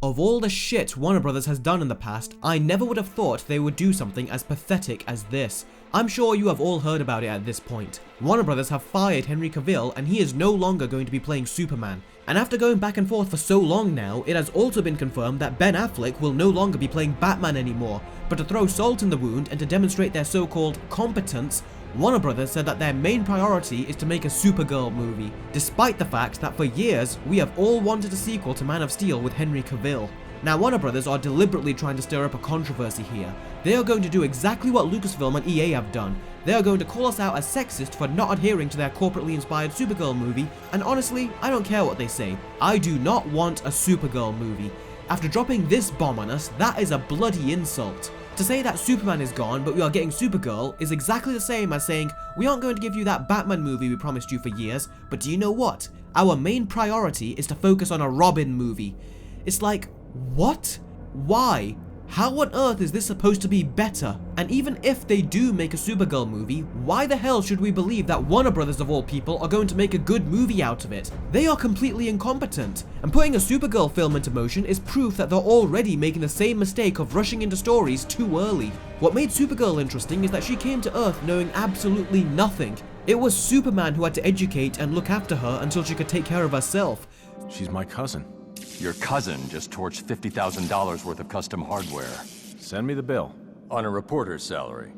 Of all the shit Warner Brothers has done in the past, I never would have thought they would do something as pathetic as this. I'm sure you have all heard about it at this point. Warner Brothers have fired Henry Cavill and he is no longer going to be playing Superman. And after going back and forth for so long now, it has also been confirmed that Ben Affleck will no longer be playing Batman anymore. But to throw salt in the wound and to demonstrate their so-called competence, Warner Brothers said that their main priority is to make a Supergirl movie, despite the fact that for years, we have all wanted a sequel to Man of Steel with Henry Cavill. Now Warner Brothers are deliberately trying to stir up a controversy here. They are going to do exactly what Lucasfilm and EA have done. They are going to call us out as sexist for not adhering to their corporately inspired Supergirl movie, and honestly, I don't care what they say. I do not want a Supergirl movie. After dropping this bomb on us, that is a bloody insult. To say that Superman is gone but we are getting Supergirl is exactly the same as saying we aren't going to give you that Batman movie we promised you for years, but do you know what? Our main priority is to focus on a Robin movie. It's like, what? Why? How on earth is this supposed to be better? And even if they do make a Supergirl movie, why the hell should we believe that Warner Brothers of all people are going to make a good movie out of it? They are completely incompetent, and putting a Supergirl film into motion is proof that they're already making the same mistake of rushing into stories too early. What made Supergirl interesting is that she came to Earth knowing absolutely nothing. It was Superman who had to educate and look after her until she could take care of herself. She's my cousin. Your cousin just torched $50,000 worth of custom hardware. Send me the bill. On a reporter's salary.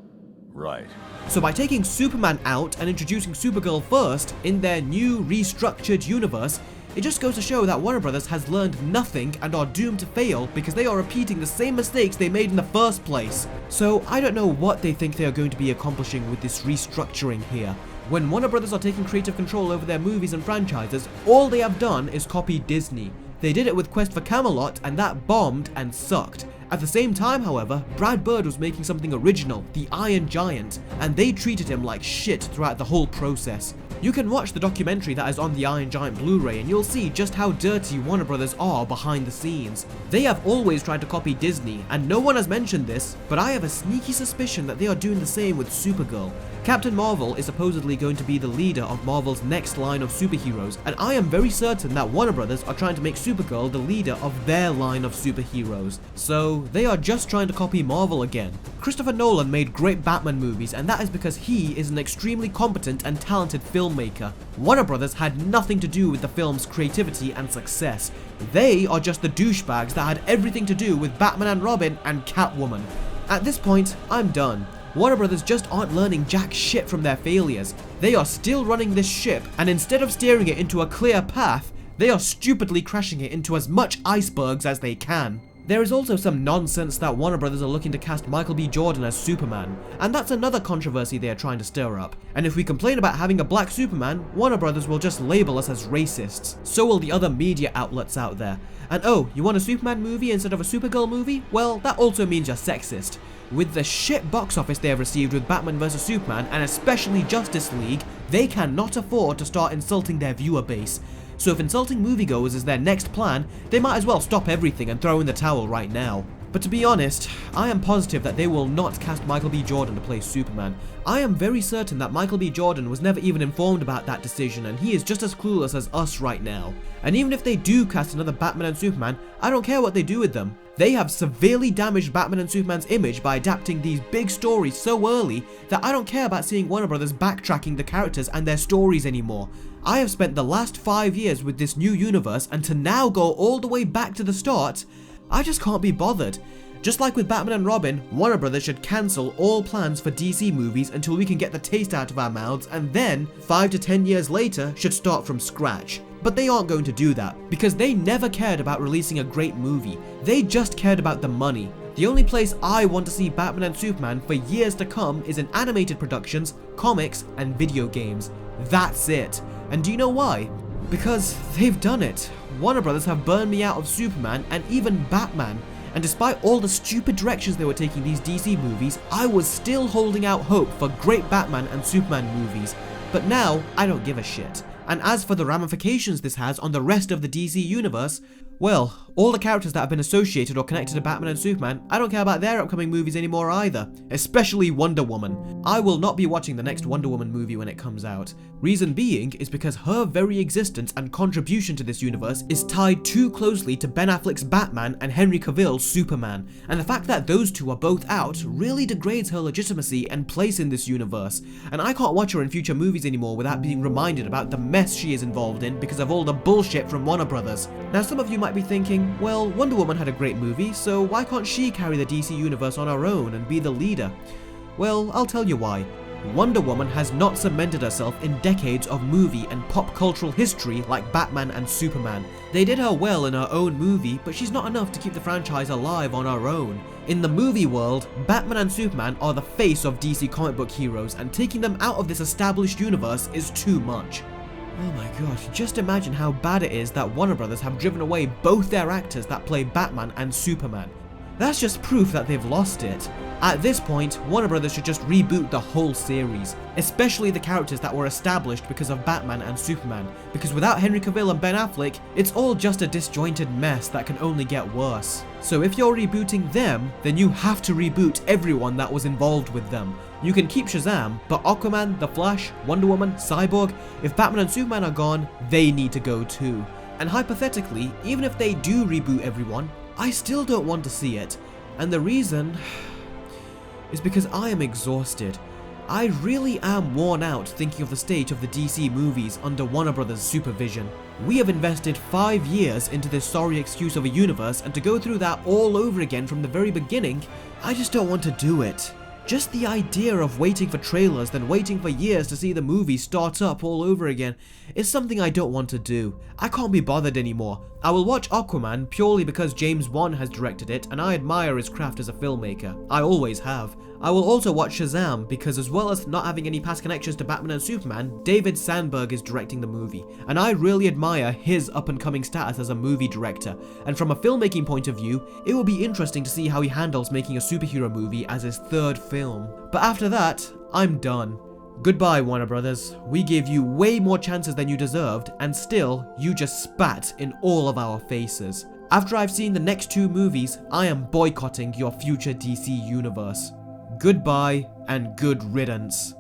Right. So by taking Superman out and introducing Supergirl first in their new restructured universe, it just goes to show that Warner Brothers has learned nothing and are doomed to fail because they are repeating the same mistakes they made in the first place. So I don't know what they think they are going to be accomplishing with this restructuring here. When Warner Brothers are taking creative control over their movies and franchises, all they have done is copy Disney. They did it with Quest for Camelot and that bombed and sucked. At the same time, however, Brad Bird was making something original, the Iron Giant, and they treated him like shit throughout the whole process. You can watch the documentary that is on the Iron Giant Blu-ray and you'll see just how dirty Warner Brothers are behind the scenes. They have always tried to copy Disney, and no one has mentioned this, but I have a sneaky suspicion that they are doing the same with Supergirl. Captain Marvel is supposedly going to be the leader of Marvel's next line of superheroes, and I am very certain that Warner Brothers are trying to make Supergirl the leader of their line of superheroes. So they are just trying to copy Marvel again. Christopher Nolan made great Batman movies, and that is because he is an extremely competent and talented filmmaker. Warner Brothers had nothing to do with the film's creativity and success. They are just the douchebags that had everything to do with Batman and Robin and Catwoman. At this point, I'm done. Warner Brothers just aren't learning jack shit from their failures. They are still running this ship, and instead of steering it into a clear path, they are stupidly crashing it into as much icebergs as they can. There is also some nonsense that Warner Brothers are looking to cast Michael B. Jordan as Superman, and that's another controversy they are trying to stir up. And if we complain about having a black Superman, Warner Brothers will just label us as racists. So will the other media outlets out there. And oh, you want a Superman movie instead of a Supergirl movie? Well, that also means you're sexist. With the shit box office they have received with Batman vs Superman, and especially Justice League, they cannot afford to start insulting their viewer base. So if insulting moviegoers is their next plan, they might as well stop everything and throw in the towel right now. But to be honest, I am positive that they will not cast Michael B. Jordan to play Superman. I am very certain that Michael B. Jordan was never even informed about that decision, and he is just as clueless as us right now. And even if they do cast another Batman and Superman, I don't care what they do with them. They have severely damaged Batman and Superman's image by adapting these big stories so early that I don't care about seeing Warner Brothers backtracking the characters and their stories anymore. I have spent the last 5 years with this new universe, and to now go all the way back to the start, I just can't be bothered. Just like with Batman and Robin, Warner Brothers should cancel all plans for DC movies until we can get the taste out of our mouths, and then, 5 to 10 years later, should start from scratch. But they aren't going to do that, because they never cared about releasing a great movie. They just cared about the money. The only place I want to see Batman and Superman for years to come is in animated productions, comics, and video games. That's it. And do you know why? Because they've done it. Warner Brothers have burned me out of Superman and even Batman. And despite all the stupid directions they were taking these DC movies, I was still holding out hope for great Batman and Superman movies. But now, I don't give a shit. And as for the ramifications this has on the rest of the DC universe, Well, all the characters that have been associated or connected to Batman and Superman, I don't care about their upcoming movies anymore either, especially Wonder Woman. I will not be watching the next Wonder Woman movie when it comes out. Reason being is because her very existence and contribution to this universe is tied too closely to Ben Affleck's Batman and Henry Cavill's Superman, and the fact that those two are both out really degrades her legitimacy and place in this universe, and I can't watch her in future movies anymore without being reminded about the mess she is involved in because of all the bullshit from Warner Brothers. Now some of you might be thinking, well, Wonder Woman had a great movie, so why can't she carry the DC universe on her own and be the leader? Well, I'll tell you why. Wonder Woman has not cemented herself in decades of movie and pop cultural history like Batman and Superman. They did her well in her own movie, but she's not enough to keep the franchise alive on her own. In the movie world, Batman and Superman are the face of DC comic book heroes, and taking them out of this established universe is too much. Oh my god, just imagine how bad it is that Warner Brothers have driven away both their actors that play Batman and Superman. That's just proof that they've lost it. At this point, Warner Brothers should just reboot the whole series, especially the characters that were established because of Batman and Superman, because without Henry Cavill and Ben Affleck, it's all just a disjointed mess that can only get worse. So if you're rebooting them, then you have to reboot everyone that was involved with them. You can keep Shazam, but Aquaman, The Flash, Wonder Woman, Cyborg, if Batman and Superman are gone, they need to go too. And hypothetically, even if they do reboot everyone, I still don't want to see it. And the reason is because I am exhausted. I really am worn out thinking of the state of the DC movies under Warner Brothers' supervision. We have invested 5 years into this sorry excuse of a universe, and to go through that all over again from the very beginning, I just don't want to do it. Just the idea of waiting for trailers, then waiting for years to see the movie start up all over again is something I don't want to do. I can't be bothered anymore. I will watch Aquaman purely because James Wan has directed it and I admire his craft as a filmmaker. I always have. I will also watch Shazam because, as well as not having any past connections to Batman and Superman, David Sandberg is directing the movie, and I really admire his up-and-coming status as a movie director, and from a filmmaking point of view, it will be interesting to see how he handles making a superhero movie as his third film. But after that, I'm done. Goodbye, Warner Brothers. We gave you way more chances than you deserved, and still, you just spat in all of our faces. After I've seen the next 2 movies, I am boycotting your future DC universe. Goodbye and good riddance.